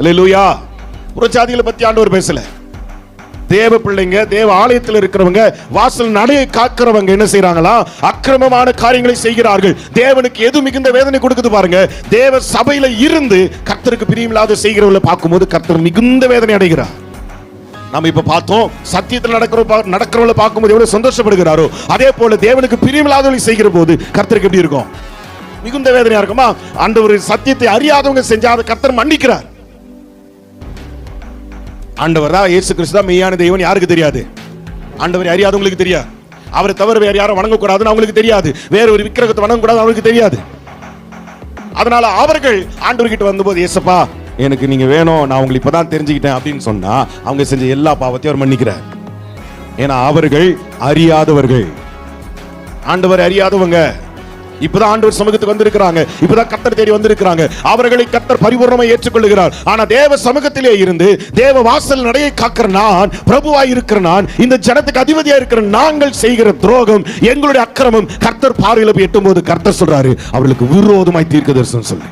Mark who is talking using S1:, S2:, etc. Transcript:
S1: அல்லேலூயா. புறஜாதிகளை பத்தி ஆண்டவர் பேசல. தேவ பிள்ளைங்க, தேவ ஆலயத்தில் இருக்கிறவங்க, வாசல் நடையை காக்கிறவங்க என்ன செய்யறாங்களா? அக்கிரமமான காரியங்களை செய்கிறார்கள். தேவனுக்கு எது மிகுந்த வேதனை கொடுக்குது பாருங்க. தேவ சபையில இருந்து கர்த்தருக்கு பிரியமில்லாத செய்கிறவங்களை பார்க்கும்போது கர்த்தர் மிகுந்த வேதனை அடைகிறார். நம்ம இப்ப பார்த்தோம், சத்தியத்தில் நடக்கிறவங்களை பார்க்கும்போது எவ்வளவு சந்தோஷப்படுகிறாரோ, அதே போல தேவனுக்கு பிரியமில்லாதவங்களை செய்கிற போது கர்த்தருக்கு எப்படி இருக்கும்? மிகுந்த வேதனையா இருக்குமா? ஆண்டவர் சத்தியத்தை அறியாதவங்க செஞ்சாத கர்த்தர் மன்னிக்கிறார். ஆண்டவர் தான், இயேசு கிறிஸ்து தான் மெய்யான தெய்வம். யாருக்கு தெரியாது? ஆண்டவரை அறியாதவங்களுக்கு தெரியாது. அவரை தவிர வேற யாரும் வணங்கக்கூடாதுன்னு அவங்களுக்கு தெரியாது. வேற ஒரு விக்கிரகத்தை வணங்கக்கூடாது அவங்களுக்கு தெரியாது. அதனால அவர்கள் ஆண்டவர்கிட்ட வந்தபோது, இயேசப்பா எனக்கு நீங்க வேணும், நான் உங்களுக்கு இப்பதான் தெரிஞ்சுக்கிட்டேன் அப்படின்னு சொன்னா அவங்க செஞ்ச எல்லா பாவத்தையும் அவர் மன்னிக்கிறார். ஏன்னா அவர்கள் அறியாதவர்கள், ஆண்டவர் அறியாதவங்க. இப்பதான் ஆண்டவர் சமூகத்துக்கு வந்திருக்கிறாங்க, இப்பதான் கர்த்தர் தேடி வந்திருக்கிறாங்க. அவர்களை கர்த்தர் பரிபூர்ணமாய் ஏற்றுக்கொள்கிறார். ஆனா தேவ சமூகத்திலே இருந்து தேவ வாசல் நடையை காக்கிற நான், பிரபுவாய் இருக்கிற நான், இந்த ஜனத்துக்கு அதிபதியா இருக்கிற நாங்கள் செய்கிற துரோகம், எங்களுடைய அக்கிரமம் கர்த்தர் பார்வையில போய் எட்டும் போது கர்த்தர் சொல்றாரு, அவர்களுக்கு விரோதமாய் தீர்க்கதரிசனம் சொல்லு.